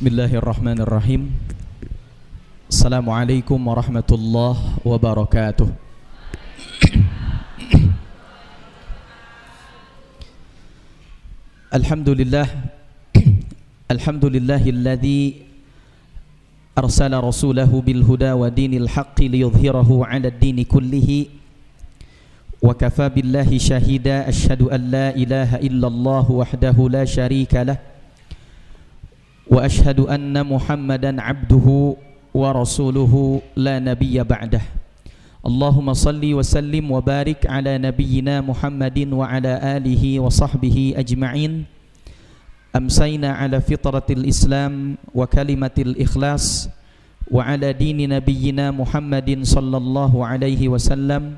Bismillahirrahmanirrahim. Assalamualaikum warahmatullahi wabarakatuh. Alhamdulillahilladzi arsala rasulahu bil huda wa dinil haqqi liyudhhirahu 'ala ad-dini kullihi wa kafa billahi shahida asyhadu an la ilaha illallah wahdahu la syarika lah wa asyhadu anna Muhammadan 'abduhu wa rasuluhu la nabiyya ba'dah. Allahumma salli wa sallim wa barik ala nabiyyina Muhammadin wa ala alihi wa sahbihi ajma'in. Amsayna ala fitratil Islam wa kalimatil ikhlas wa ala dini nabiyyina Muhammadin sallallahu alaihi wasallam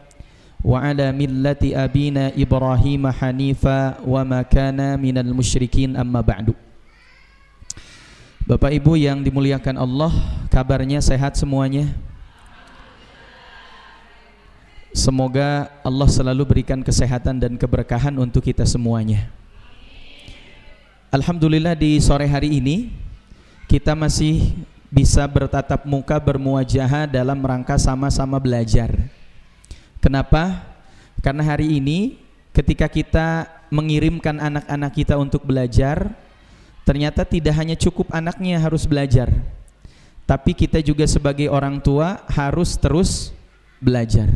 wa ala millati abina Ibrahim hanifa wa ma kana minal musyrikin, amma ba'du. Bapak Ibu yang dimuliakan Allah, kabarnya sehat semuanya? Semoga Allah selalu berikan kesehatan dan keberkahan untuk kita semuanya. Alhamdulillah di sore hari ini kita masih bisa bertatap muka, bermuajahah dalam rangka sama-sama belajar. Kenapa? Karena hari ini ketika kita mengirimkan anak-anak kita untuk belajar, ternyata tidak hanya cukup anaknya harus belajar, tapi kita juga sebagai orang tua harus terus belajar.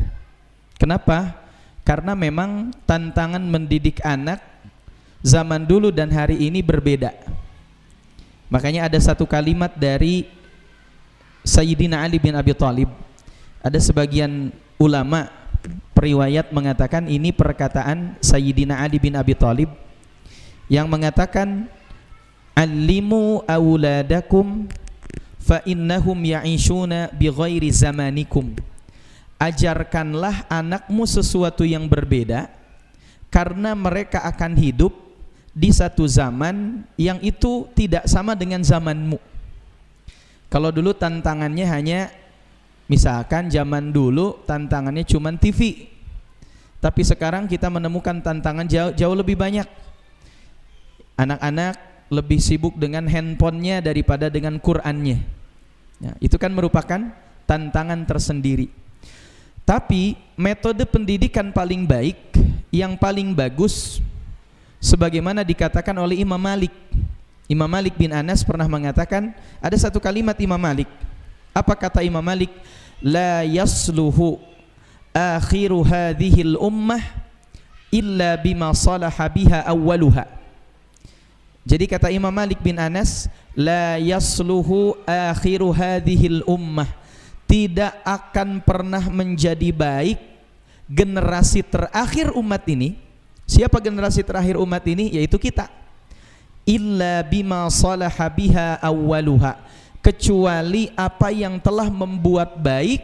Kenapa? Karena memang tantangan mendidik anak zaman dulu dan hari ini berbeda. Makanya ada satu kalimat dari Sayyidina Ali bin Abi Thalib. Ada sebagian ulama periwayat mengatakan ini perkataan Sayyidina Ali bin Abi Thalib yang mengatakan, "Allimu awladakum fa innahum ya'ishuna bi ghairi zamanikum." Ajarkanlah anakmu sesuatu yang berbeda karena mereka akan hidup di satu zaman yang itu tidak sama dengan zamanmu. Kalau dulu tantangannya hanya, misalkan zaman dulu tantangannya cuma TV, tapi sekarang kita menemukan tantangan jauh lebih banyak. Anak-anak lebih sibuk dengan handphonenya daripada dengan Qur'annya. Ya, itu kan merupakan tantangan tersendiri. Tapi metode pendidikan paling baik, yang paling bagus, sebagaimana dikatakan oleh Imam Malik. Imam Malik bin Anas pernah mengatakan, ada satu kalimat Imam Malik. Apa kata Imam Malik? La yasluhu akhiru hadhil ummah illa bima salaha biha awwaluha. Jadi kata Imam Malik bin Anas, la yasluhu akhiru hadhil ummah, tidak akan pernah menjadi baik generasi terakhir umat ini. Siapa generasi terakhir umat ini? Yaitu kita. Illa bima salaha biha awwaluha, kecuali apa yang telah membuat baik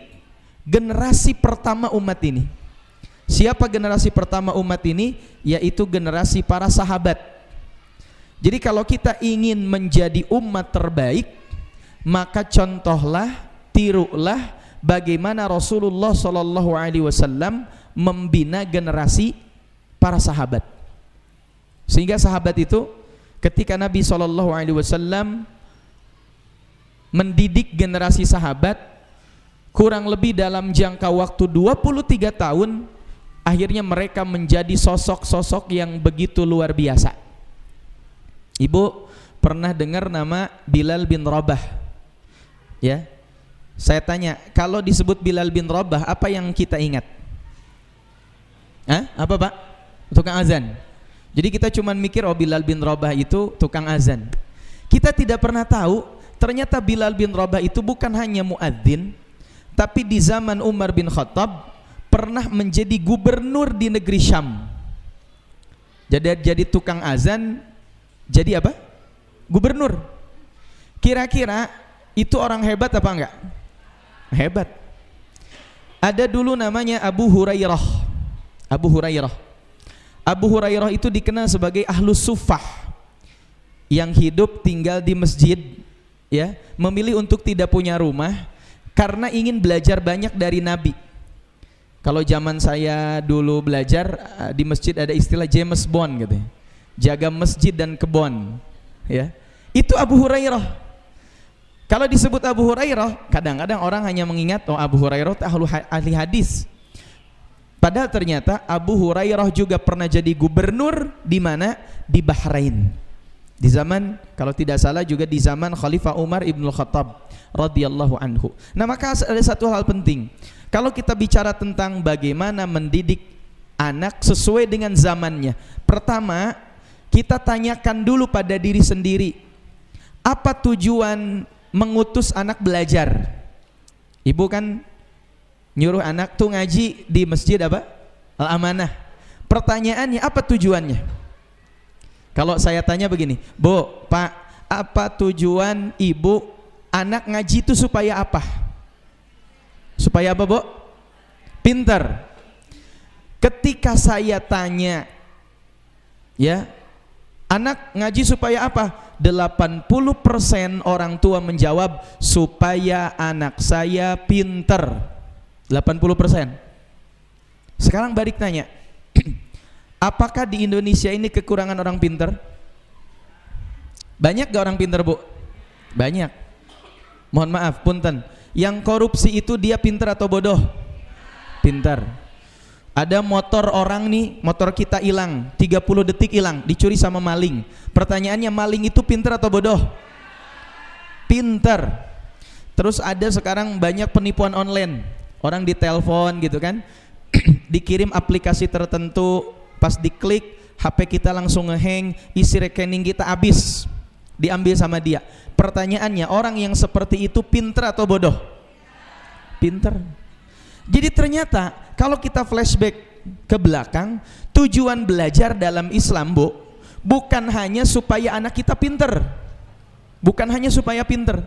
generasi pertama umat ini. Siapa generasi pertama umat ini? Yaitu generasi para sahabat. Jadi kalau kita ingin menjadi umat terbaik, maka contohlah, tirulah bagaimana Rasulullah SAW membina generasi para sahabat. Sehingga sahabat itu ketika Nabi SAW mendidik generasi sahabat, kurang lebih dalam jangka waktu 23 tahun, akhirnya mereka menjadi sosok-sosok yang begitu luar biasa. Ibu pernah dengar nama Bilal bin Rabah? Ya, saya tanya, kalau disebut Bilal bin Rabah, apa yang kita ingat? Apa Pak? Tukang azan. Jadi kita cuma mikir, oh Bilal bin Rabah itu tukang azan. Kita tidak pernah tahu, ternyata Bilal bin Rabah itu bukan hanya muadzin, tapi di zaman Umar bin Khattab pernah menjadi gubernur di negeri Syam. Jadi tukang azan, jadi apa? Gubernur. Kira-kira itu orang hebat apa enggak? Hebat. Ada dulu namanya Abu Hurairah. Abu Hurairah itu dikenal sebagai ahlus suffah, yang hidup tinggal di masjid, ya, memilih untuk tidak punya rumah karena ingin belajar banyak dari Nabi. Kalau zaman saya dulu belajar di masjid ada istilah James Bond gitu, jaga masjid dan kebon, ya. Itu Abu Hurairah. Kalau disebut Abu Hurairah, kadang-kadang orang hanya mengingat oh Abu Hurairah ahli hadis. Padahal ternyata Abu Hurairah juga pernah jadi gubernur di mana? Di Bahrain. Di zaman, kalau tidak salah juga di zaman Khalifah Umar ibn Khattab radhiyallahu anhu. Nah, maka ada satu hal penting. Kalau kita bicara tentang bagaimana mendidik anak sesuai dengan zamannya, pertama kita tanyakan dulu pada diri sendiri, apa tujuan mengutus anak belajar? Ibu kan nyuruh anak tuh ngaji di masjid apa? Al-Amanah. Pertanyaannya, apa tujuannya? Kalau saya tanya begini, Bu, Pak, apa tujuan ibu anak ngaji itu supaya apa? Supaya apa, Bu? Pintar. Ketika saya tanya, ya, anak ngaji supaya apa? 80% orang tua menjawab supaya anak saya pinter. 80%. Sekarang balik tanya, apakah di Indonesia ini kekurangan orang pinter? Banyak gak orang pinter, Bu? Banyak. Mohon maaf, punten, yang korupsi itu dia pinter atau bodoh? Pinter. Ada motor orang nih, motor kita hilang, 30 detik hilang, dicuri sama maling. Pertanyaannya, maling itu pinter atau bodoh? Pinter. Terus ada sekarang banyak penipuan online. Orang ditelepon gitu kan, dikirim aplikasi tertentu, pas diklik HP kita langsung ngehang, isi rekening kita habis, diambil sama dia. Pertanyaannya, orang yang seperti itu pinter atau bodoh? Pinter. Jadi ternyata kalau kita flashback ke belakang, tujuan belajar dalam Islam, Bu, bukan hanya supaya anak kita pinter. Bukan hanya supaya pinter.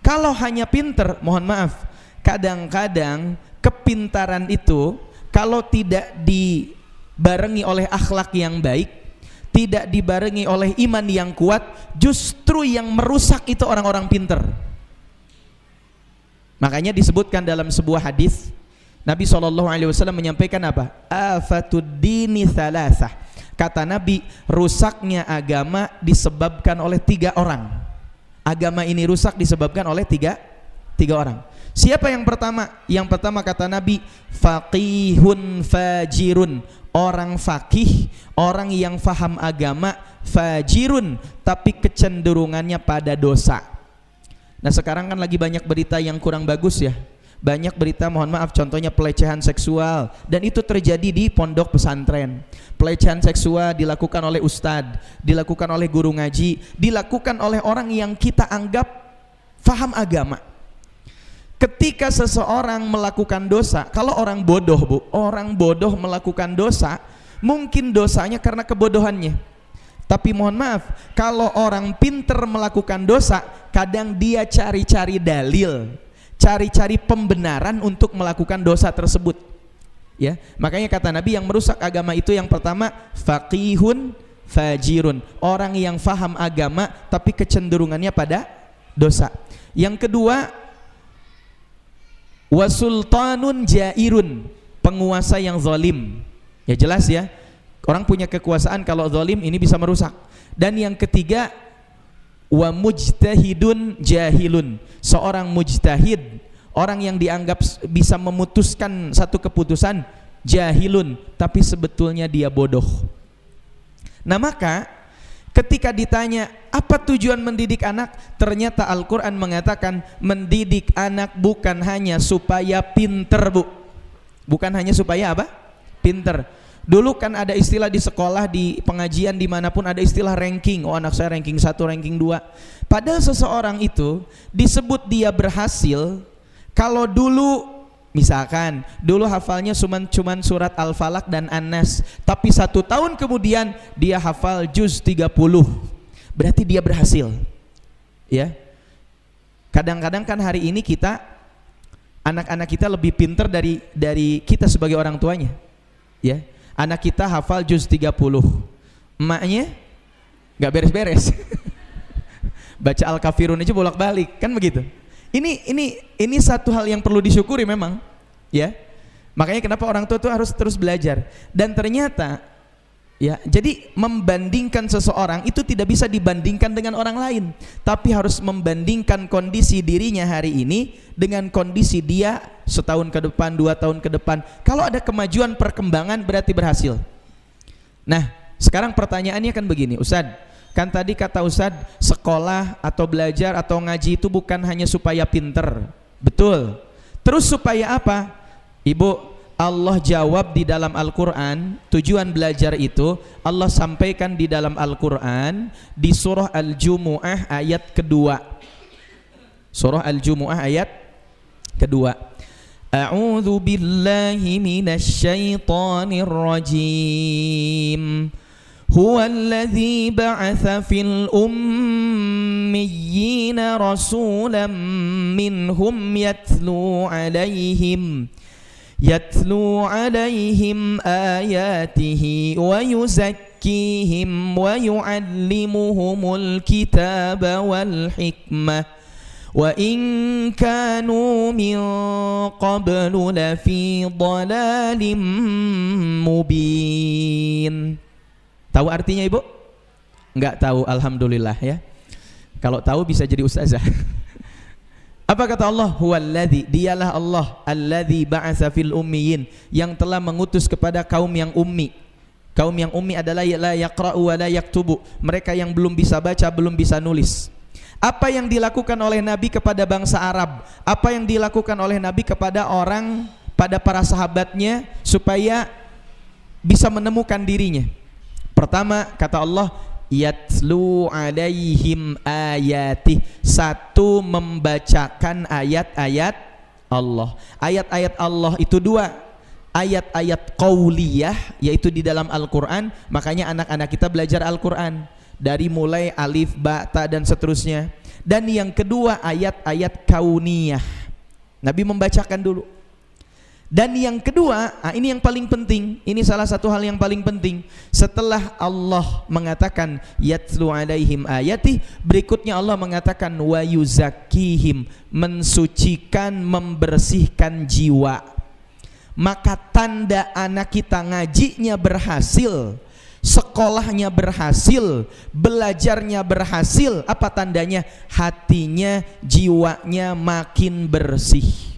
Kalau hanya pinter, mohon maaf, kadang-kadang kepintaran itu kalau tidak dibarengi oleh akhlak yang baik, tidak dibarengi oleh iman yang kuat, justru yang merusak itu orang-orang pinter. Makanya disebutkan dalam sebuah hadis, Nabi SAW menyampaikan apa? Afatud dini thalathah. Kata Nabi, rusaknya agama disebabkan oleh 3 orang. Agama ini rusak disebabkan oleh tiga orang. Siapa yang pertama? Yang pertama kata Nabi, faqihun fajirun. Orang fakih, orang yang faham agama, fajirun, tapi kecenderungannya pada dosa. Nah, sekarang kan lagi banyak berita yang kurang bagus ya. Banyak berita, mohon maaf, contohnya pelecehan seksual, dan itu terjadi di pondok pesantren. Pelecehan seksual dilakukan oleh ustadz, dilakukan oleh guru ngaji, dilakukan oleh orang yang kita anggap faham agama. Ketika seseorang melakukan dosa, kalau orang bodoh, Bu, orang bodoh melakukan dosa, mungkin dosanya karena kebodohannya. Tapi mohon maaf, kalau orang pinter melakukan dosa, kadang dia cari-cari dalil, cari-cari pembenaran untuk melakukan dosa tersebut. Ya, makanya kata Nabi, yang merusak agama itu yang pertama faqihun fajirun, orang yang faham agama tapi kecenderungannya pada dosa. Yang kedua, wasultanun jairun, penguasa yang zalim. Ya jelas ya, orang punya kekuasaan kalau zalim ini bisa merusak. Dan yang ketiga, wa mujtahidun jahilun, seorang mujtahid, orang yang dianggap bisa memutuskan satu keputusan, jahilun, tapi sebetulnya dia bodoh. Nah, maka ketika ditanya apa tujuan mendidik anak, ternyata Al-Quran mengatakan mendidik anak bukan hanya supaya pinter, Bu. Bukan hanya supaya apa? Pinter. Dulu kan ada istilah di sekolah, di pengajian, dimanapun ada istilah ranking. Oh, anak saya ranking 1, ranking 2. Padahal seseorang itu disebut dia berhasil kalau dulu, misalkan dulu hafalnya cuman surat Al-Falaq dan An-Nas, tapi 1 tahun kemudian dia hafal juz 30. Berarti dia berhasil. Ya. Kadang-kadang kan hari ini kita, anak-anak kita lebih pintar dari kita sebagai orang tuanya. Ya. Anak kita hafal juz 30, emaknya nggak beres-beres. Baca Al-Kafirun aja bolak-balik, kan begitu. Ini satu hal yang perlu disyukuri memang, ya. Makanya kenapa orang tua itu harus terus belajar. Dan ternyata Ya, jadi membandingkan seseorang itu tidak bisa dibandingkan dengan orang lain, tapi harus membandingkan kondisi dirinya hari ini dengan kondisi dia setahun ke depan, 2 tahun ke depan. Kalau ada kemajuan perkembangan berarti berhasil. Nah, sekarang pertanyaannya kan begini, Ustadz, kan tadi kata Ustadz, sekolah atau belajar atau ngaji itu bukan hanya supaya pinter, betul. Terus supaya apa? Ibu, Allah jawab di dalam Al-Quran. Tujuan belajar itu Allah sampaikan di dalam Al-Quran di surah Al-Jumu'ah ayat kedua. Surah Al-Jumu'ah ayat kedua. A'udzu billahi minasy syaithanir rajim. Huwallazi ba'atsa fil ummiyina rasulan minhum yatlu 'alaihim ayatihi wa yuzakkihim wa yu'allimuhumul kitaba wal hikmah wa in kanu min qablu lafi dhalalin mubin. Tahu artinya Ibu? Enggak tahu, alhamdulillah ya. Kalau tahu bisa jadi ustazah. Apa kata Allah? Huwallazi, dialah Allah, alladzi ba'atsa fil ummiyin, yang telah mengutus kepada kaum yang ummi. Kaum yang ummi adalah la yaqra'u wa la yaktubu, mereka yang belum bisa baca, belum bisa nulis. Apa yang dilakukan oleh Nabi kepada bangsa Arab? Apa yang dilakukan oleh Nabi kepada orang, pada para sahabatnya supaya bisa menemukan dirinya? Pertama kata Allah, yatlu 'alaihim ayatih, satu, membacakan ayat-ayat Allah. Ayat-ayat Allah itu dua, ayat-ayat qauliyah yaitu di dalam Al-Quran, makanya anak-anak kita belajar Al-Quran dari mulai alif, ba, ta dan seterusnya. Dan yang kedua ayat-ayat kauniyah, Nabi membacakan dulu. Dan yang kedua, ini yang paling penting, ini salah satu hal yang paling penting. Setelah Allah mengatakan yatlu 'alaihim ayati, berikutnya Allah mengatakan wa yuzakkihim, mensucikan, membersihkan jiwa. Maka tanda anak kita ngajinya berhasil, sekolahnya berhasil, belajarnya berhasil, apa tandanya? Hatinya, jiwanya makin bersih.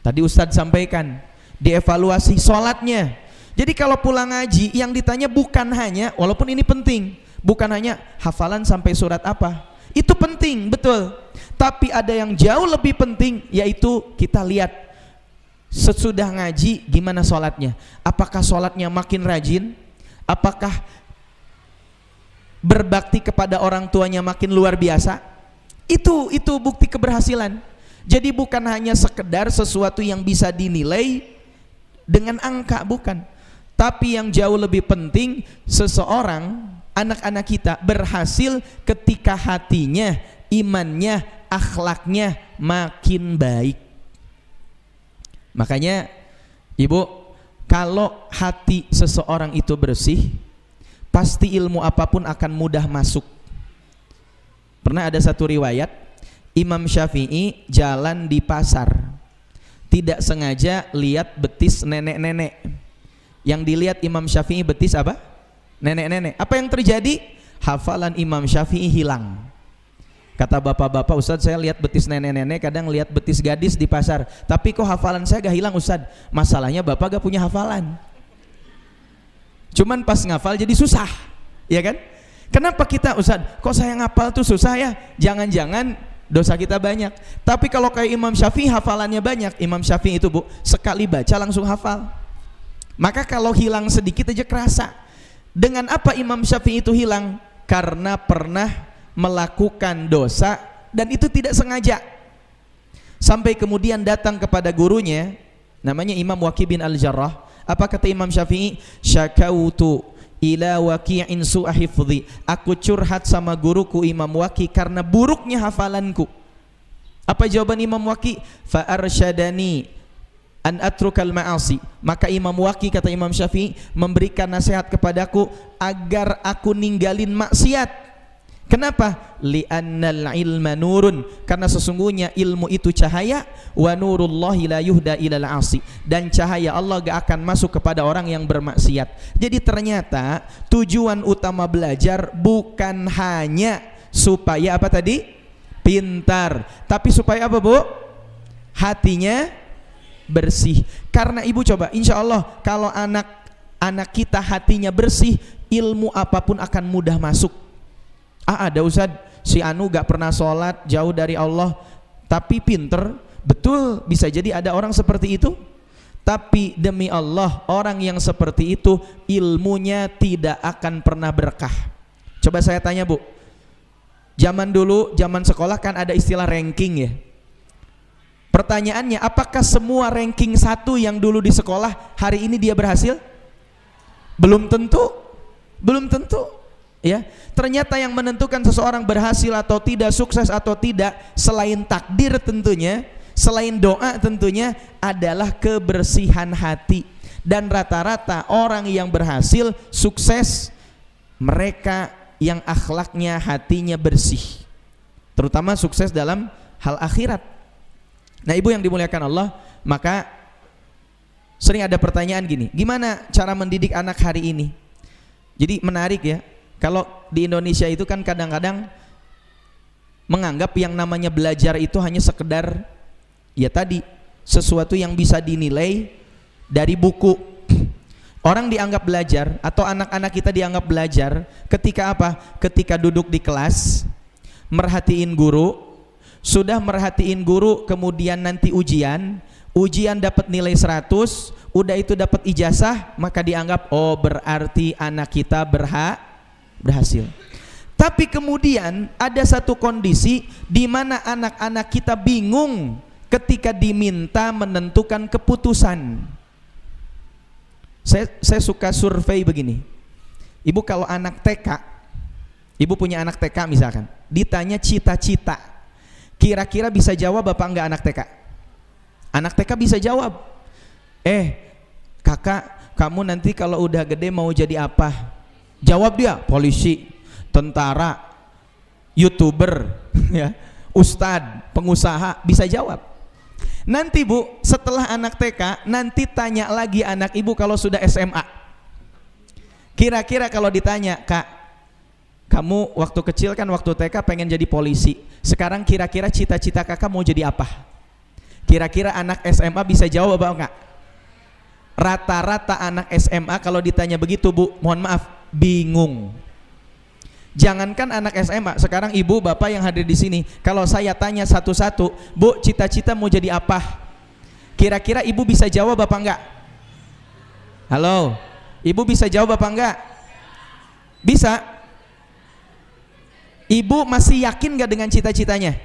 Tadi Ustadz sampaikan, dievaluasi sholatnya. Jadi kalau pulang ngaji yang ditanya bukan hanya, walaupun ini penting, bukan hanya hafalan sampai surat apa, itu penting, betul. Tapi ada yang jauh lebih penting, yaitu kita lihat sesudah ngaji gimana sholatnya. Apakah sholatnya makin rajin? Apakah berbakti kepada orang tuanya makin luar biasa? Itu bukti keberhasilan. Jadi bukan hanya sekedar sesuatu yang bisa dinilai dengan angka, bukan. Tapi yang jauh lebih penting, seseorang, anak-anak kita berhasil ketika hatinya, imannya, akhlaknya makin baik. Makanya Ibu, kalau hati seseorang itu bersih, pasti ilmu apapun akan mudah masuk. Pernah ada satu riwayat, Imam Syafi'i jalan di pasar, tidak sengaja lihat betis nenek-nenek. Yang dilihat Imam Syafi'i betis apa? Nenek-nenek. Apa yang terjadi? Hafalan Imam Syafi'i hilang. Kata bapak-bapak, Ustadz, saya lihat betis nenek-nenek, kadang lihat betis gadis di pasar, tapi kok hafalan saya gak hilang Ustadz? Masalahnya bapak gak punya hafalan, cuman pas ngafal jadi susah, ya kan? Kenapa kita, Ustadz, kok saya ngapal tuh susah ya? Jangan-jangan dosa kita banyak. Tapi kalau kayak Imam Syafi'i hafalannya banyak. Imam Syafi'i itu Bu, sekali baca langsung hafal. Maka kalau hilang sedikit aja kerasa. Dengan apa Imam Syafi'i itu hilang? Karena pernah melakukan dosa dan itu tidak sengaja. Sampai kemudian datang kepada gurunya, namanya Imam Waqi bin Al-Jarrah. Apa kata Imam Syafi'i? Syakautu ila waqi'in su'a hifdhi, aku curhat sama guruku Imam Waqi karena buruknya hafalanku. Apa jawaban Imam Waqi? Fa arsyadani an atrukal ma'asi, maka Imam Waqi, kata Imam Syafi'i, memberikan nasihat kepadaku agar aku ninggalin maksiat. Kenapa? Li'annal ilma nurun, karena sesungguhnya ilmu itu cahaya, wa nurullahi la yuhda ilal asi, dan cahaya Allah gak akan masuk kepada orang yang bermaksiat. Jadi ternyata tujuan utama belajar bukan hanya supaya apa tadi? Pintar, tapi supaya apa, Bu? Hatinya bersih. Karena ibu coba, insya Allah kalau anak kita hatinya bersih, ilmu apapun akan mudah masuk. Ada Ustaz, si Anu gak pernah sholat, jauh dari Allah, tapi pinter. Betul, bisa jadi ada orang seperti itu. Tapi demi Allah, orang yang seperti itu ilmunya tidak akan pernah berkah. Coba saya tanya, Bu, zaman dulu, zaman sekolah kan ada istilah ranking ya. Pertanyaannya, apakah semua ranking 1 yang dulu di sekolah hari ini dia berhasil? Belum tentu. Belum tentu. Ya, ternyata yang menentukan seseorang berhasil atau tidak, sukses atau tidak, selain takdir tentunya, selain doa tentunya, adalah kebersihan hati. Dan rata-rata orang yang berhasil, sukses, mereka yang akhlaknya, hatinya bersih, terutama sukses dalam hal akhirat. Nah, ibu yang dimuliakan Allah, maka sering ada pertanyaan gini, gimana cara mendidik anak hari ini? Jadi menarik ya, kalau di Indonesia itu kan kadang-kadang menganggap yang namanya belajar itu hanya sekedar ya tadi, sesuatu yang bisa dinilai dari buku. Orang dianggap belajar, atau anak-anak kita dianggap belajar ketika apa? Ketika duduk di kelas, merhatiin guru, sudah merhatiin guru, kemudian nanti ujian dapat nilai 100, udah itu dapat ijazah, maka dianggap oh berarti anak kita berhasil. Tapi kemudian ada satu kondisi di mana anak-anak kita bingung ketika diminta menentukan keputusan. Saya suka survei begini. Ibu kalau anak TK, ibu punya anak TK misalkan, ditanya cita-cita, kira-kira bisa jawab apa enggak anak TK? Anak TK bisa jawab. Kakak, kamu nanti kalau udah gede mau jadi apa? Jawab dia, polisi, tentara, YouTuber, ya, ustadz, pengusaha, bisa jawab. Nanti Bu, setelah anak TK, nanti tanya lagi anak ibu kalau sudah SMA. Kira-kira kalau ditanya, Kak, kamu waktu kecil kan waktu TK pengen jadi polisi, sekarang kira-kira cita-cita kakak mau jadi apa? Kira-kira anak SMA bisa jawab apa enggak? Rata-rata anak SMA kalau ditanya begitu, Bu, mohon maaf, bingung. Jangankan anak SMA, sekarang ibu bapak yang hadir di sini, kalau saya tanya satu-satu, Bu, cita-cita mau jadi apa? Kira-kira ibu bisa jawab apa enggak? Halo, ibu bisa jawab apa enggak? Bisa. Ibu masih yakin enggak dengan cita-citanya?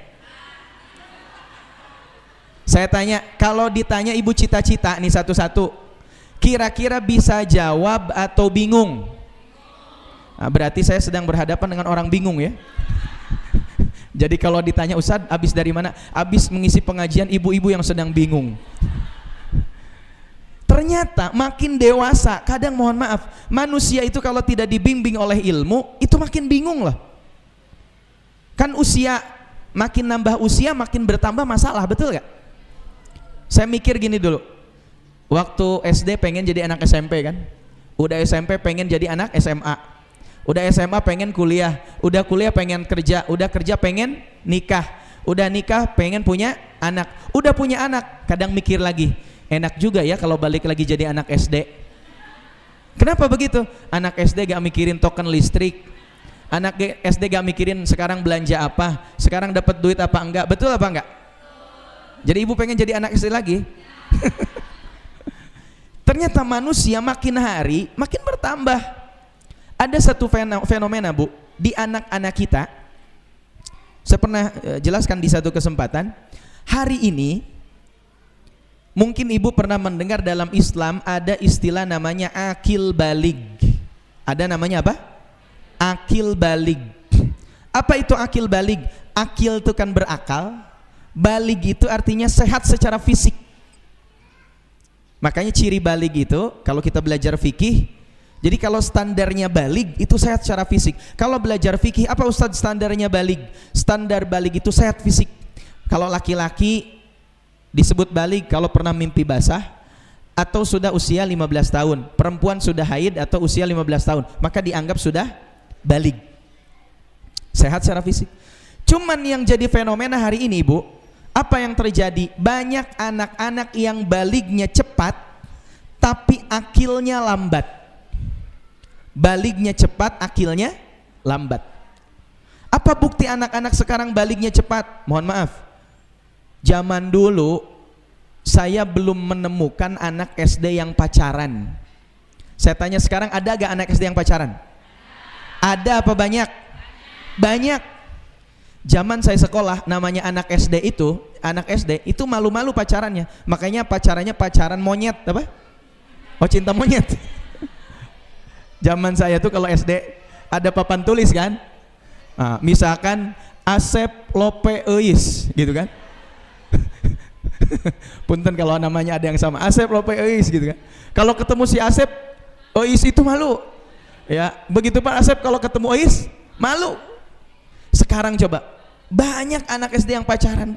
Saya tanya, kalau ditanya ibu cita-cita nih satu-satu, kira-kira bisa jawab atau bingung? Nah, berarti saya sedang berhadapan dengan orang bingung ya. Jadi kalau ditanya, Ustadz habis dari mana? Habis mengisi pengajian ibu-ibu yang sedang bingung. Ternyata makin dewasa, kadang mohon maaf, manusia itu kalau tidak dibimbing oleh ilmu, itu makin bingung loh. Kan usia, makin nambah usia makin bertambah masalah, betul gak? Saya mikir gini dulu, waktu SD pengen jadi anak SMP kan, udah SMP pengen jadi anak SMA, udah SMA pengen kuliah, udah kuliah pengen kerja, udah kerja pengen nikah, udah nikah pengen punya anak, udah punya anak kadang mikir lagi, enak juga ya kalau balik lagi jadi anak SD. Kenapa begitu? Anak SD gak mikirin token listrik, anak SD gak mikirin sekarang belanja apa, sekarang dapat duit apa enggak, betul apa enggak? Jadi ibu pengen jadi anak SD lagi. Ternyata manusia makin hari makin bertambah. Ada satu fenomena Bu, di anak-anak kita. Saya pernah jelaskan di satu kesempatan. Hari ini mungkin ibu pernah mendengar dalam Islam ada istilah namanya akil balig. Ada namanya apa? Akil balig. Apa itu akil balig? Akil itu kan berakal, balig itu artinya sehat secara fisik. Makanya ciri balig itu kalau kita belajar fikih, Jadi kalau standarnya balig itu sehat secara fisik. Kalau belajar fikih, apa Ustadz standarnya balig? Standar balig itu sehat fisik. Kalau laki-laki disebut balig kalau pernah mimpi basah atau sudah usia 15 tahun. Perempuan sudah haid atau usia 15 tahun, maka dianggap sudah balig. Sehat secara fisik. Cuman yang jadi fenomena hari ini, Ibu, apa yang terjadi? Banyak anak-anak yang balignya cepat tapi akilnya lambat. Balignya cepat, akilnya lambat. Apa bukti anak-anak sekarang balignya cepat? Mohon maaf, zaman dulu saya belum menemukan anak SD yang pacaran. Saya tanya sekarang, ada gak anak SD yang pacaran? Ada apa banyak? Banyak. Zaman saya sekolah, namanya anak SD itu malu-malu pacarannya. Makanya pacarannya pacaran monyet, apa? Oh, cinta monyet. Zaman saya tuh kalau SD ada papan tulis kan, nah, misalkan Asep Lope Eis gitu kan. Punten kalau namanya ada yang sama, Asep Lope Eis gitu kan. Kalau ketemu si Asep, Eis itu malu. Ya, begitu Pak Asep kalau ketemu Eis malu. Sekarang coba, banyak anak SD yang pacaran.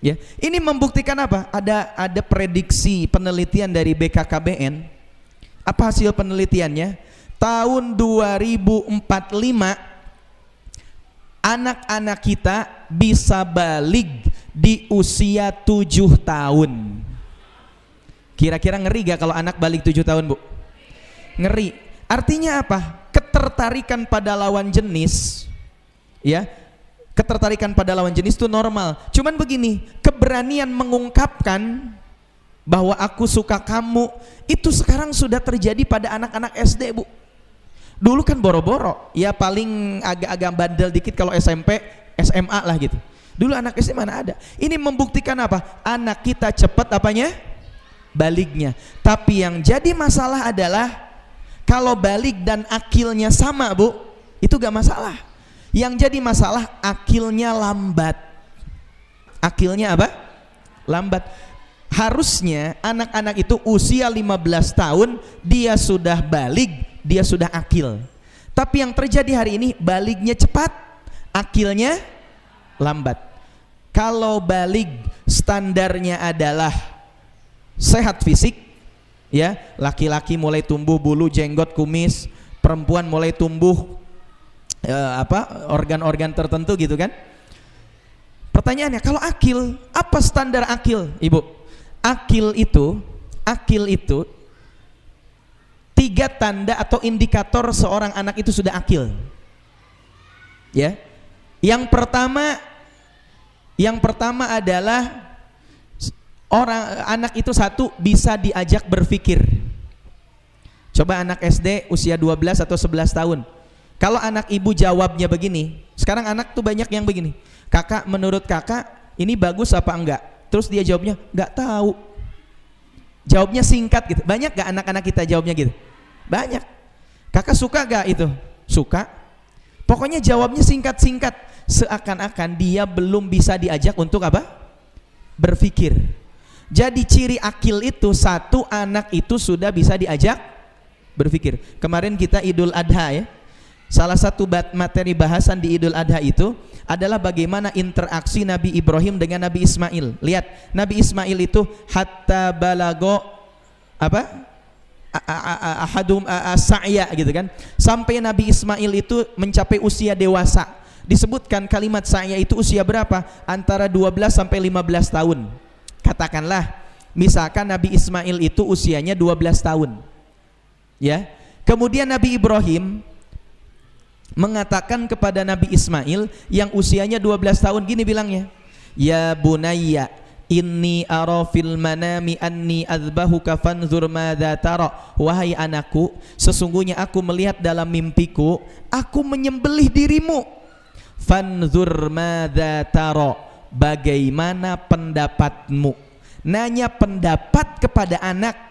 Ya, ini membuktikan apa? Ada prediksi penelitian dari BKKBN. Apa hasil penelitiannya? Tahun 2045 anak-anak kita bisa balig di usia 7 tahun. Kira-kira ngeri gak kalau anak balik 7 tahun, Bu? Ngeri. Artinya apa? Ketertarikan pada lawan jenis, ya, ketertarikan pada lawan jenis itu normal. Cuman begini, keberanian mengungkapkan bahwa aku suka kamu itu sekarang sudah terjadi pada anak-anak SD, Bu. Dulu kan boro-boro, ya paling agak-agak bandel dikit kalau SMP, SMA lah gitu. Dulu anak SD mana ada. Ini membuktikan apa? Anak kita cepat apanya? Balignya. Tapi yang jadi masalah adalah kalau balig dan akilnya sama, Bu, itu gak masalah. Yang jadi masalah akilnya lambat. Akilnya apa? Lambat. Harusnya anak-anak itu usia 15 tahun dia sudah balig, dia sudah akil. Tapi yang terjadi hari ini balignya cepat, akilnya lambat. Kalau balig standarnya adalah sehat fisik, ya, laki-laki mulai tumbuh bulu, jenggot, kumis, perempuan mulai tumbuh organ-organ tertentu gitu kan. Pertanyaannya, kalau akil, apa standar akil, Ibu? Akil itu 3 tanda atau indikator seorang anak itu sudah akil. Ya. Yang pertama adalah anak itu satu bisa diajak berpikir. Coba anak SD usia 12 atau 11 tahun. Kalau anak ibu jawabnya begini, sekarang anak tuh banyak yang begini. Kakak, menurut kakak ini bagus apa enggak? Terus dia jawabnya nggak tahu. Jawabnya singkat gitu. Banyak gak anak-anak kita jawabnya gitu? Banyak. Kakak suka gak itu? Suka. Pokoknya jawabnya singkat-singkat. Seakan-akan dia belum bisa diajak untuk apa? Berpikir. Jadi ciri akil itu satu, anak itu sudah bisa diajak berpikir. Kemarin kita Idul Adha ya. Salah satu materi bahasan di Idul Adha itu adalah bagaimana interaksi Nabi Ibrahim dengan Nabi Ismail. Lihat, Nabi Ismail itu hatta balago apa? Ahadum sa'ya gitu kan. Sampai Nabi Ismail itu mencapai usia dewasa. Disebutkan kalimat sa'ya itu usia berapa? Antara 12 sampai 15 tahun. Katakanlah misalkan Nabi Ismail itu usianya 12 tahun. Ya. Kemudian Nabi Ibrahim mengatakan kepada Nabi Ismail yang usianya 12 tahun gini bilangnya, ya bunayya inni ara fil manami anni azbahuka fanzur madza tara. Wahai anakku, sesungguhnya aku melihat dalam mimpiku aku menyembelih dirimu. Fanzur madza tara, bagaimana pendapatmu? Nanya pendapat kepada anak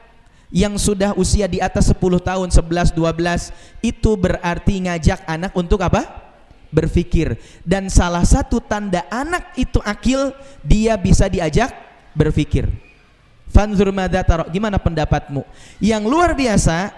yang sudah usia di atas 10 tahun, 11, 12, itu berarti ngajak anak untuk apa? Berpikir. Dan salah satu tanda anak itu akil, dia bisa diajak berpikir. Fanzur madza tara, gimana pendapatmu? Yang luar biasa,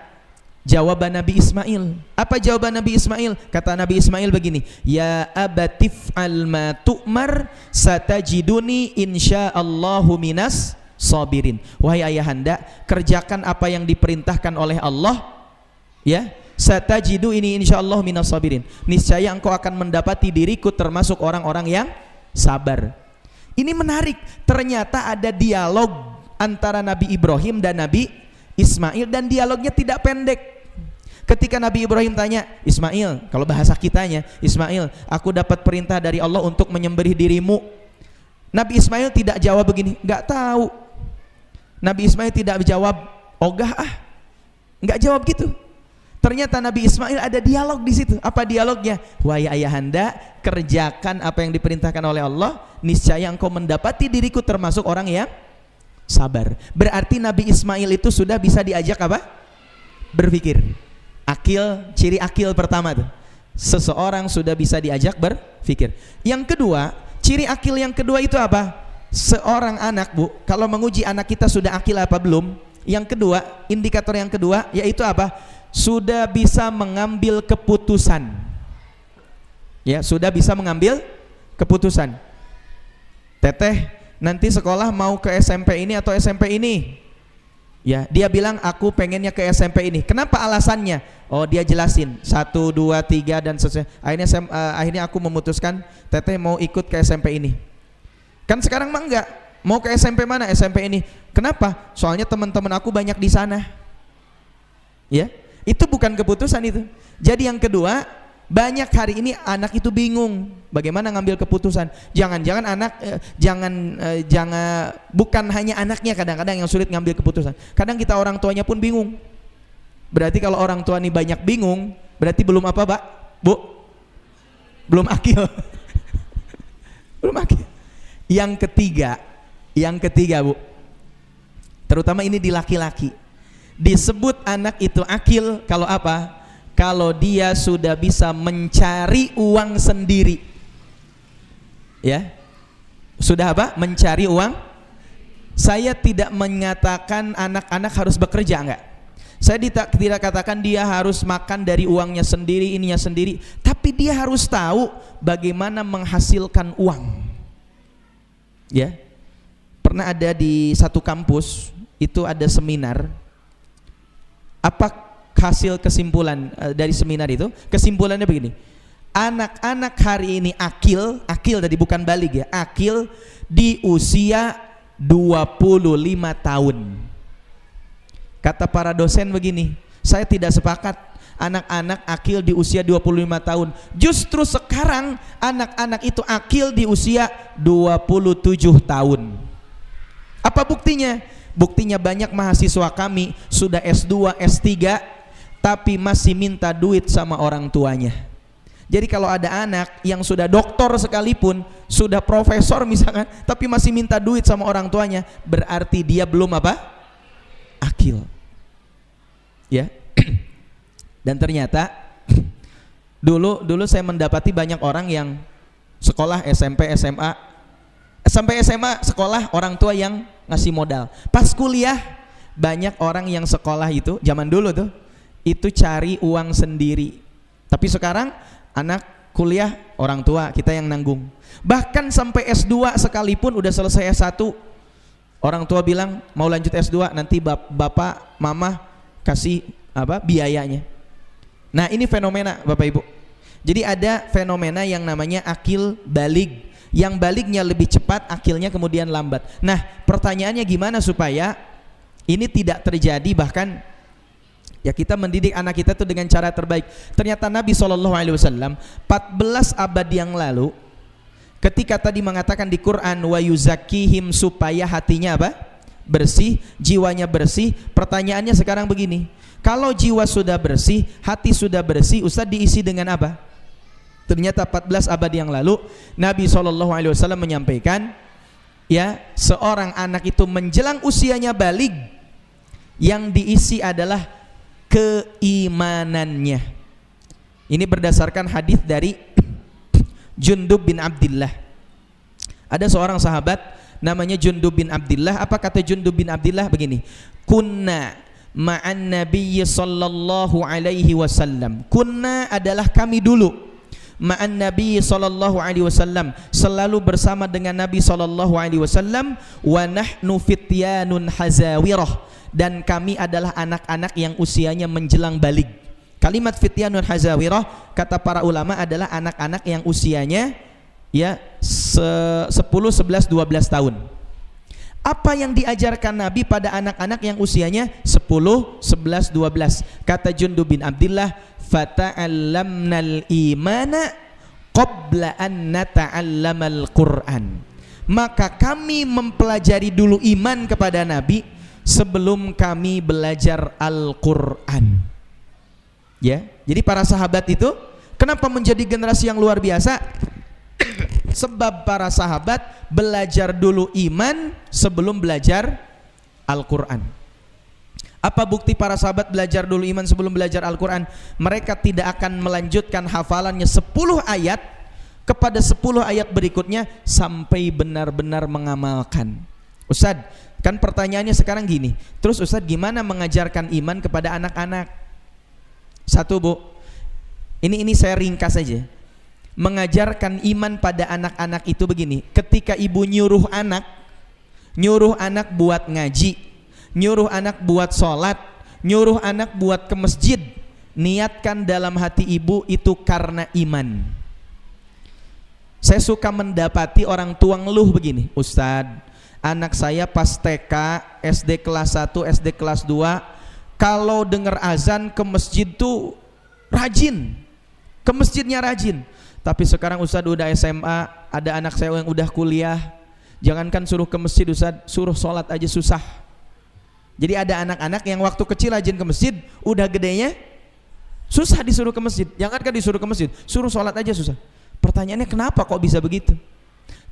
jawaban Nabi Ismail. Apa jawaban Nabi Ismail? Kata Nabi Ismail begini, ya abatif al ma tu'mar satajiduni insyaallahu minas sabirin. Wahai ayahanda, kerjakan apa yang diperintahkan oleh Allah, ya. Satajidu ini insyaallah minas sabirin. Niscaya engkau akan mendapati diriku termasuk orang-orang yang sabar. Ini menarik. Ternyata ada dialog antara Nabi Ibrahim dan Nabi Ismail, dan dialognya tidak pendek. Ketika Nabi Ibrahim tanya, Ismail, kalau bahasa kitanya, Ismail, aku dapat perintah dari Allah untuk menyembelih dirimu. Nabi Ismail tidak jawab begini, nggak tahu. Nabi Ismail tidak jawab, ogah nggak jawab gitu. Ternyata Nabi Ismail ada dialog di situ. Apa dialognya? Wahai ayahanda, kerjakan apa yang diperintahkan oleh Allah, niscaya engkau mendapati diriku termasuk orang yang sabar. Berarti Nabi Ismail itu sudah bisa diajak apa? Berpikir. Akil, ciri akil pertama tuh, seseorang sudah bisa diajak berpikir. Yang kedua, ciri akil yang kedua itu apa? Seorang anak, Bu, kalau menguji anak kita sudah akil apa belum? Yang kedua, indikator yang kedua yaitu apa? Sudah bisa mengambil keputusan. Ya, sudah bisa mengambil keputusan. Teteh, nanti sekolah mau ke SMP ini atau SMP ini? Ya, dia bilang aku pengennya ke SMP ini. Kenapa alasannya? Oh, dia jelasin 1, 2, 3 dan seterusnya. Akhirnya aku memutuskan teteh mau ikut ke SMP ini. Kan sekarang mah enggak. Mau ke SMP mana? SMP ini. Kenapa? Soalnya teman-teman aku banyak di sana. Ya, itu bukan keputusan itu. Jadi yang kedua, banyak hari ini anak itu bingung bagaimana ngambil keputusan. Jangan-jangan anak jangan bukan hanya anaknya kadang-kadang yang sulit ngambil keputusan. Kadang kita orang tuanya pun bingung. Berarti kalau orang tua ini banyak bingung, berarti belum apa, Pak? Bu? Belum akil. Belum akil. Yang ketiga, Bu. Terutama ini di laki-laki. Disebut anak itu akil kalau apa? Kalau dia sudah bisa mencari uang sendiri. Ya. Sudah apa? Mencari uang. Saya tidak menyatakan anak-anak harus bekerja, enggak. Saya tidak katakan dia harus makan dari uangnya sendiri, ininya sendiri, tapi dia harus tahu bagaimana menghasilkan uang. Ya. Pernah ada di satu kampus, itu ada seminar. Apa hasil kesimpulan dari seminar itu? Kesimpulannya begini, anak-anak hari ini akil tadi bukan balik ya, akil di usia 25 tahun. Kata para dosen begini, saya tidak sepakat anak-anak akil di usia 25 tahun. Justru sekarang anak-anak itu akil di usia 27 tahun. Apa buktinya? Buktinya banyak mahasiswa kami sudah S2, S3 tapi masih minta duit sama orang tuanya. Jadi kalau ada anak yang sudah doktor sekalipun, sudah profesor misalkan, tapi masih minta duit sama orang tuanya, berarti dia belum apa? Akil. Ya. Dan ternyata dulu saya mendapati banyak orang yang sekolah SMP, SMA, sampai SMA sekolah orang tua yang ngasih modal. Pas kuliah banyak orang yang sekolah itu zaman dulu tuh itu cari uang sendiri. Tapi sekarang anak kuliah orang tua kita yang nanggung. Bahkan sampai S2 sekalipun udah selesai S1, orang tua bilang mau lanjut S2 nanti bapak mama kasih apa biayanya. Nah, ini fenomena Bapak Ibu. Jadi ada fenomena yang namanya akil balig. Yang balignya lebih cepat, akilnya kemudian lambat. Nah, pertanyaannya gimana supaya ini tidak terjadi, bahkan ya kita mendidik anak kita itu dengan cara terbaik. Ternyata Nabi SAW 14 abad yang lalu ketika tadi mengatakan di Quran wa yuzakkihim, supaya hatinya apa? Bersih, jiwanya bersih. Pertanyaannya sekarang begini, kalau jiwa sudah bersih, hati sudah bersih, Ustaz diisi dengan apa? Ternyata 14 abad yang lalu Nabi SAW menyampaikan, ya, seorang anak itu menjelang usianya balig, yang diisi adalah keimanannya. Ini berdasarkan hadis dari Jundub bin Abdillah. Ada seorang sahabat namanya Jundub bin Abdillah. Apa kata Jundub bin Abdillah? Begini, kunna ma'an nabiyyi sallallahu alaihi wasallam. Kunna adalah kami dulu, ma'an nabiyyi sallallahu alaihi wasallam, selalu bersama dengan Nabi sallallahu alaihi wasallam, wa nahnu fityanun hazawirah, dan kami adalah anak-anak yang usianya menjelang balig. Kalimat fityanun hazawirah kata para ulama adalah anak-anak yang usianya ya 10, 11, 12 tahun. Apa yang diajarkan Nabi pada anak-anak yang usianya 10, 11, 12? Kata Jundub bin Abdillah, fata'allamnal imana qabla an nata'allamal Qur'an. Maka kami mempelajari dulu iman kepada Nabi sebelum kami belajar Al-Qur'an. Ya, jadi para sahabat itu kenapa menjadi generasi yang luar biasa? Sebab para sahabat belajar dulu iman sebelum belajar Al-Quran. Apa bukti para sahabat belajar dulu iman sebelum belajar Al-Quran? Mereka tidak akan melanjutkan hafalannya 10 ayat kepada 10 ayat berikutnya sampai benar-benar mengamalkan. Ustadz, kan pertanyaannya sekarang gini, terus Ustadz gimana mengajarkan iman kepada anak-anak? Satu Bu, ini saya ringkas saja. Mengajarkan iman pada anak-anak itu begini, ketika ibu nyuruh anak buat ngaji, nyuruh anak buat sholat, nyuruh anak buat ke masjid, niatkan dalam hati ibu itu karena iman. Saya suka mendapati orang tua ngeluh begini, Ustadz, anak saya pas TK, SD kelas 1, SD kelas 2, kalau dengar azan ke masjid tuh rajin, ke masjidnya rajin. Tapi sekarang Ustadz udah SMA, ada anak saya yang udah kuliah, jangankan suruh ke masjid Ustadz, suruh sholat aja susah. Jadi ada anak-anak yang waktu kecil rajin ke masjid, udah gedenya susah disuruh ke masjid. Jangankan disuruh ke masjid, suruh sholat aja susah. Pertanyaannya kenapa kok bisa begitu?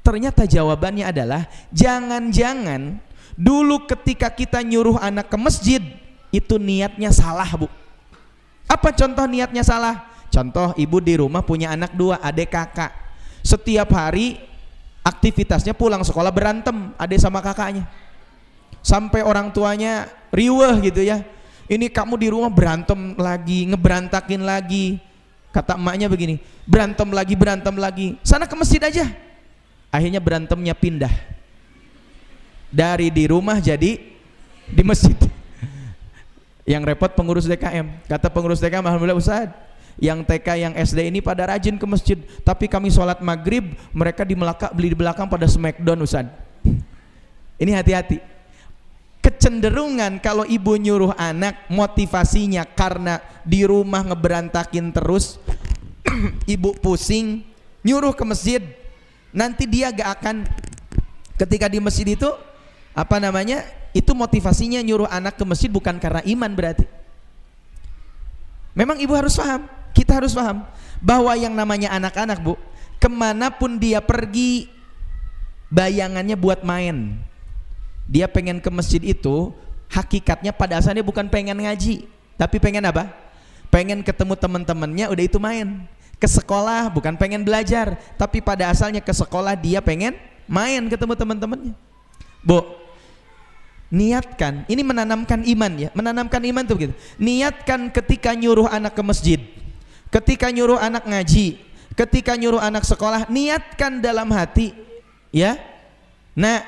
Ternyata jawabannya adalah jangan-jangan dulu ketika kita nyuruh anak ke masjid itu niatnya salah Bu. Apa contoh niatnya salah? Contoh ibu di rumah punya anak 2, adik kakak. Setiap hari aktivitasnya pulang sekolah berantem adik sama kakaknya. Sampai orang tuanya riweh gitu ya. Ini kamu di rumah berantem lagi, ngeberantakin lagi. Kata emaknya begini, berantem lagi. Sana ke masjid aja. Akhirnya berantemnya pindah. Dari di rumah jadi di masjid. Yang repot pengurus DKM. Kata pengurus DKM, alhamdulillah Ustaz, yang TK yang SD ini pada rajin ke masjid, tapi kami sholat maghrib mereka beli di belakang pada smackdown Ustaz. Ini hati-hati. Kecenderungan kalau ibu nyuruh anak motivasinya karena di rumah ngeberantakin terus ibu pusing, nyuruh ke masjid, nanti dia gak akan, ketika di masjid itu itu motivasinya nyuruh anak ke masjid bukan karena iman berarti. Memang ibu harus paham, kita harus paham bahwa yang namanya anak-anak Bu, kemanapun dia pergi bayangannya buat main. Dia pengen ke masjid itu hakikatnya pada asalnya bukan pengen ngaji, tapi pengen apa? Pengen ketemu teman-temannya, udah itu main. Ke sekolah bukan pengen belajar, tapi pada asalnya ke sekolah dia pengen main ketemu teman-temannya. Bu, niatkan, ini menanamkan iman ya. Menanamkan iman tuh begitu. Niatkan ketika nyuruh anak ke masjid, ketika nyuruh anak ngaji, ketika nyuruh anak sekolah, niatkan dalam hati ya. Nah,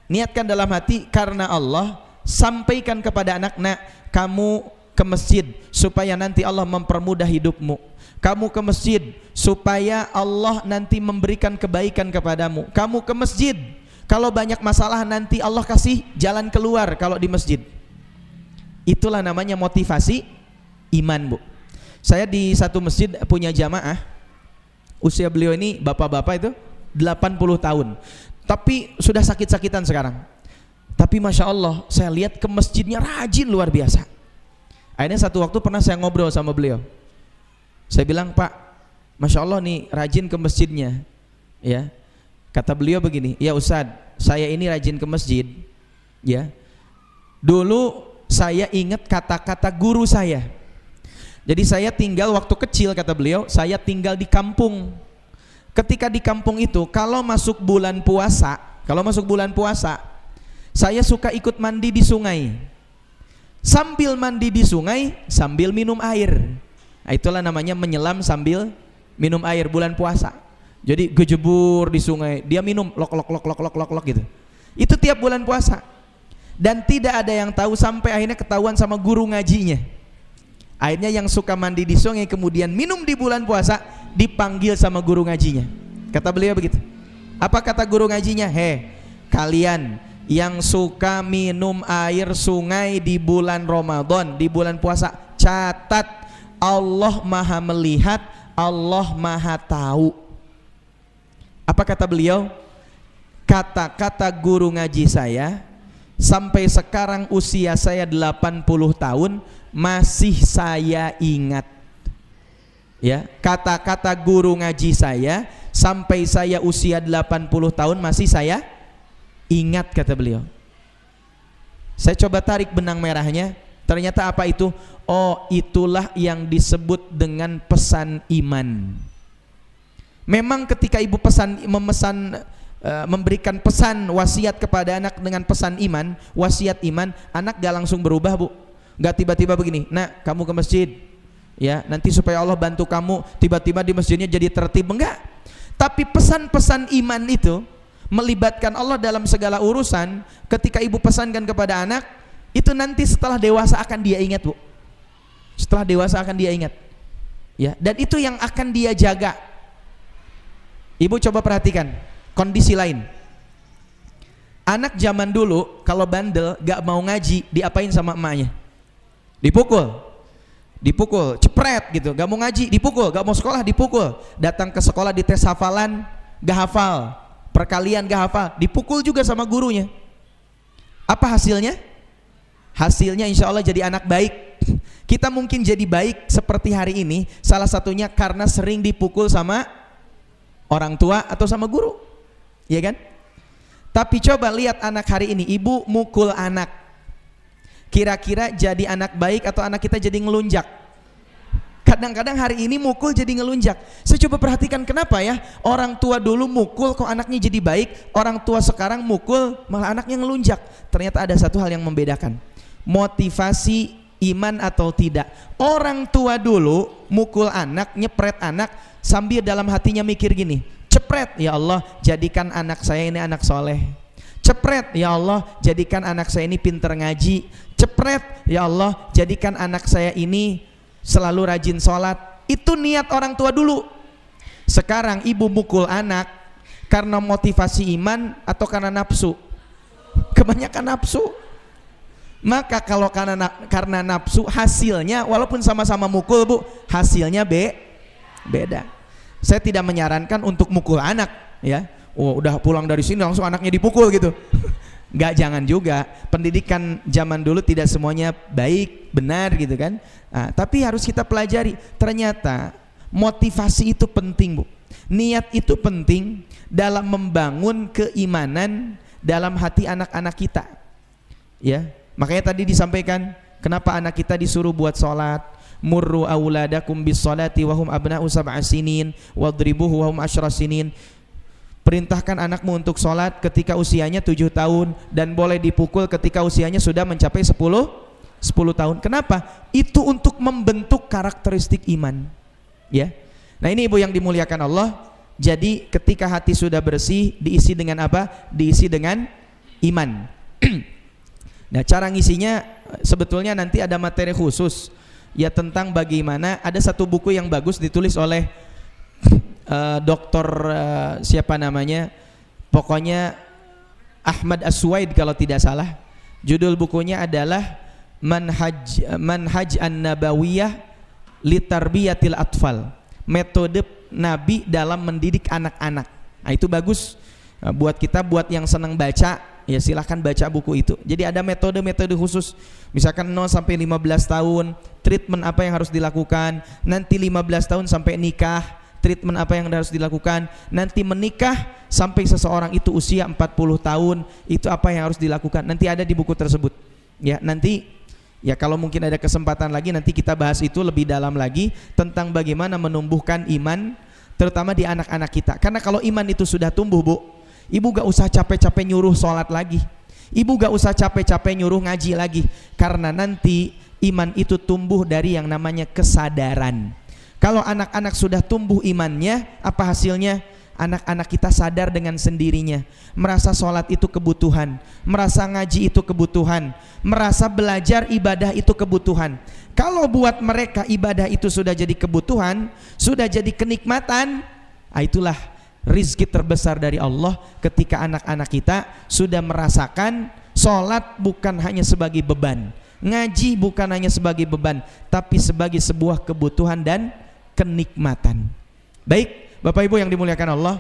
niatkan dalam hati karena Allah, sampaikan kepada anak, nak, kamu ke masjid supaya nanti Allah mempermudah hidupmu. Kamu ke masjid supaya Allah nanti memberikan kebaikan kepadamu. Kamu ke masjid, kalau banyak masalah nanti Allah kasih jalan keluar kalau di masjid. Itulah namanya motivasi iman Bu. Saya di satu masjid punya jamaah, usia beliau ini bapak-bapak itu 80 tahun, tapi sudah sakit-sakitan sekarang. Tapi Masya Allah, saya lihat ke masjidnya rajin luar biasa. Akhirnya satu waktu pernah saya ngobrol sama beliau. Saya bilang, Pak, Masya Allah nih rajin ke masjidnya ya. Kata beliau begini, ya Ustadz, saya ini rajin ke masjid ya. Dulu saya ingat kata-kata guru saya. Jadi saya tinggal waktu kecil, kata beliau, saya tinggal di kampung. Ketika di kampung itu kalau masuk bulan puasa, saya suka ikut mandi di sungai. sambil mandi di sungai sambil minum air. Nah, itulah namanya menyelam sambil minum air bulan puasa. Jadi gejebur di sungai, dia minum lok gitu. Itu tiap bulan puasa. Dan tidak ada yang tahu sampai akhirnya ketahuan sama guru ngajinya. Akhirnya yang suka mandi di sungai kemudian minum di bulan puasa dipanggil sama guru ngajinya. Kata beliau begitu. Apa kata guru ngajinya? Kalian yang suka minum air sungai di bulan Ramadan, di bulan puasa, catat, Allah Maha melihat, Allah Maha tahu. Apa kata beliau? Kata-kata guru ngaji saya sampai sekarang usia saya 80 tahun masih saya ingat. Ya, kata-kata guru ngaji saya sampai saya usia 80 tahun masih saya ingat, kata beliau. Saya coba tarik benang merahnya, ternyata apa itu? Oh, itulah yang disebut dengan pesan iman. Memang ketika ibu memberikan pesan wasiat kepada anak dengan pesan iman, wasiat iman, anak gak langsung berubah, Bu. Gak tiba-tiba begini, nak kamu ke masjid, ya nanti supaya Allah bantu kamu, tiba-tiba di masjidnya jadi tertib. Enggak. Tapi pesan-pesan iman itu melibatkan Allah dalam segala urusan. Ketika ibu pesankan kepada anak, itu nanti setelah dewasa akan dia ingat, Bu. Setelah dewasa akan dia ingat, ya. Dan itu yang akan dia jaga. Ibu coba perhatikan kondisi lain. Anak zaman dulu kalau bandel gak mau ngaji, diapain sama emaknya? Dipukul, cepret gitu. Gak mau ngaji, dipukul. Gak mau sekolah, dipukul. Datang ke sekolah di tes hafalan, gak hafal. Perkalian gak hafal, dipukul juga sama gurunya. Apa hasilnya? Hasilnya insya Allah jadi anak baik. Kita mungkin jadi baik seperti hari ini salah satunya karena sering dipukul sama orang tua atau sama guru, ya kan? Tapi coba lihat anak hari ini, ibu mukul anak, kira-kira jadi anak baik atau anak kita jadi ngelunjak? Kadang-kadang hari ini mukul jadi ngelunjak. Saya coba perhatikan kenapa ya, orang tua dulu mukul kok anaknya jadi baik, orang tua sekarang mukul malah anaknya ngelunjak. Ternyata ada satu hal yang membedakan, motivasi iman atau tidak. Orang tua dulu mukul anak, nyepret anak sambil dalam hatinya mikir gini, cepret, ya Allah jadikan anak saya ini anak soleh. Cepret, ya Allah jadikan anak saya ini pinter ngaji. Cepret, ya Allah jadikan anak saya ini selalu rajin sholat. Itu niat orang tua dulu. Sekarang ibu mukul anak karena motivasi iman atau karena nafsu? Kebanyakan nafsu. Maka kalau karena nafsu, hasilnya walaupun sama-sama mukul, Bu, hasilnya beda. Saya tidak menyarankan untuk mukul anak, ya. Oh, udah pulang dari sini langsung anaknya dipukul gitu. Enggak, jangan juga. Pendidikan zaman dulu tidak semuanya baik, benar gitu kan. Nah, tapi harus kita pelajari. Ternyata motivasi itu penting, Bu. Niat itu penting dalam membangun keimanan dalam hati anak-anak kita. Ya. Makanya tadi disampaikan kenapa anak kita disuruh buat sholat. Murru auladakum bis sholati wahum abna'u sab'a sinin wadribuhu wahum asyra sinin. Perintahkan anakmu untuk sholat ketika usianya 7 tahun dan boleh dipukul ketika usianya sudah mencapai 10 tahun. Kenapa? Itu untuk membentuk karakteristik iman, ya. Nah, ini Ibu yang dimuliakan Allah. Jadi ketika hati sudah bersih, diisi dengan apa? Diisi dengan iman. Nah, cara ngisinya sebetulnya nanti ada materi khusus ya tentang bagaimana. Ada satu buku yang bagus ditulis oleh dokter siapa namanya, pokoknya Ahmad Aswaid kalau tidak salah. Judul bukunya adalah Manhaj An-Nabawiyah Litarbiyatil Atfal, metode Nabi dalam mendidik anak-anak. Nah, itu bagus buat kita, buat yang senang baca. Ya silahkan baca buku itu. Jadi ada metode-metode khusus. Misalkan 0 sampai 15 tahun, treatment apa yang harus dilakukan. Nanti 15 tahun sampai nikah, treatment apa yang harus dilakukan. Nanti menikah sampai seseorang itu usia 40 tahun, itu apa yang harus dilakukan. Nanti ada di buku tersebut. Ya, nanti ya kalau mungkin ada kesempatan lagi nanti kita bahas itu lebih dalam lagi tentang bagaimana menumbuhkan iman terutama di anak-anak kita. Karena kalau iman itu sudah tumbuh, Bu, Ibu gak usah capek-capek nyuruh sholat lagi. Ibu gak usah capek-capek nyuruh ngaji lagi, karena nanti iman itu tumbuh dari yang namanya kesadaran. Kalau anak-anak sudah tumbuh imannya, apa hasilnya? Anak-anak kita sadar dengan sendirinya, merasa sholat itu kebutuhan, merasa ngaji itu kebutuhan, merasa belajar ibadah itu kebutuhan. Kalau buat mereka ibadah itu sudah jadi kebutuhan, sudah jadi kenikmatan, itulah rizki terbesar dari Allah ketika anak-anak kita sudah merasakan sholat bukan hanya sebagai beban, ngaji bukan hanya sebagai beban, tapi sebagai sebuah kebutuhan dan kenikmatan. Baik Bapak Ibu yang dimuliakan Allah,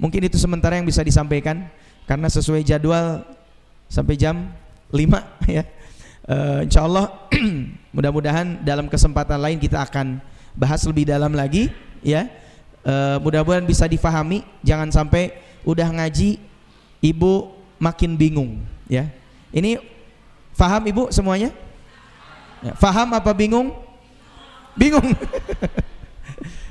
mungkin itu sementara yang bisa disampaikan, karena sesuai jadwal sampai jam 5 ya. Insya Allah mudah-mudahan dalam kesempatan lain kita akan bahas lebih dalam lagi ya. Mudah-mudahan bisa difahami, jangan sampai udah ngaji ibu makin bingung ya. Ini faham ibu semuanya? Ya, faham apa bingung? Bingung.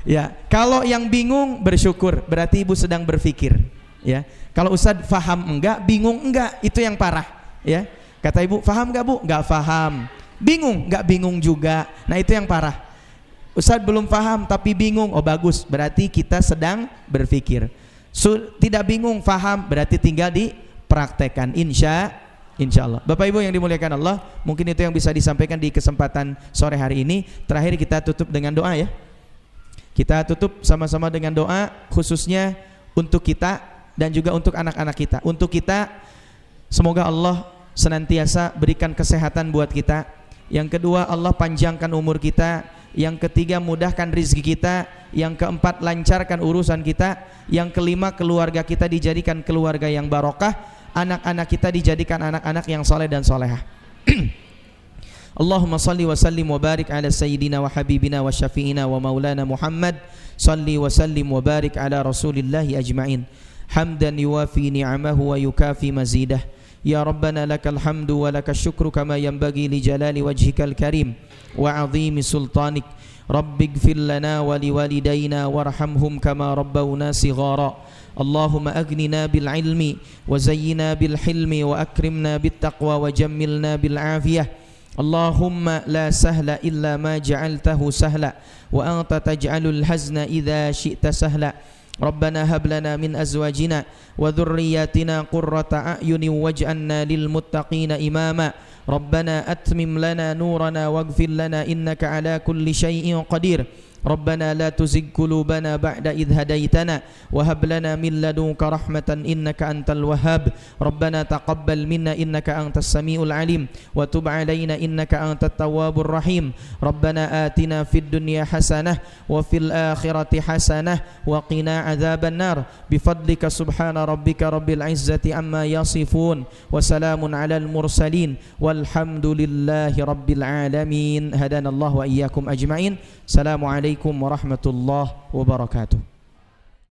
Ya, kalau yang bingung bersyukur, berarti ibu sedang berpikir ya. Kalau Ustadz faham enggak, bingung enggak, itu yang parah ya. Kata ibu, faham enggak bu? Enggak faham. Bingung? Enggak bingung juga. Nah itu yang parah. Ustadz belum faham tapi bingung, oh bagus, berarti kita sedang berpikir. Tidak bingung, faham, berarti tinggal dipraktekkan. Insya Allah. Bapak Ibu yang dimuliakan Allah, mungkin itu yang bisa disampaikan di kesempatan sore hari ini. Terakhir kita tutup dengan doa ya. Kita tutup sama-sama dengan doa, khususnya untuk kita dan juga untuk anak-anak kita. Untuk kita, semoga Allah senantiasa berikan kesehatan buat kita. Yang kedua, Allah panjangkan umur kita. Yang ketiga, mudahkan rezeki kita. Yang keempat, lancarkan urusan kita. Yang kelima, keluarga kita dijadikan keluarga yang barokah. Anak-anak kita dijadikan anak-anak yang soleh dan solehah. Allahumma salli wa sallim wa barik ala sayyidina wa habibina wa syafi'ina wa maulana Muhammad. Salli wa sallim wa barik ala rasulillahi ajma'in. Hamdan yuwafi ni'amahu wa yukafi mazidah. Ya Rabbana lakal hamdu wa lakal syukru kama yanbaghi li jalali wajhikal karim wa azimi sultanik. Rabbighfir lana wa liwalidayna warhamhum kama rabbawna sighara. Allahumma aghnina bil ilmi wa zayyina bil hilmi wa akrimna bit taqwa wa jammilna bil afiyah. Allahumma la sahla illa ma ja'altahu sahla wa anta taj'alul hazna idza syi'ta sahla. Rabbana hab lana min azwajina wa dhurriyyatina qurrata a'yunin waj'alna lil muttaqina imama. Rabbana atmim lana nurana waghfir lana innaka ala kulli syai'in qadir. ربنا لا تزغ قلوبنا بعد إذ هديتنا وهب لنا من لدنك رحمة إنك أنت الوهاب. ربنا تقبل منا إنك أنت السميع العليم وتب علينا إنك أنت التواب الرحيم. ربنا آتنا في الدنيا حسنة وفي الآخرة حسنة وقنا عذاب النار بفضلك سبحان ربك رب العزة عما يصفون وسلام على المرسلين والحمد لله رب العالمين. هدانا الله وإياكم أجمعين. السلام عليكم warahmatullahi wabarakatuh.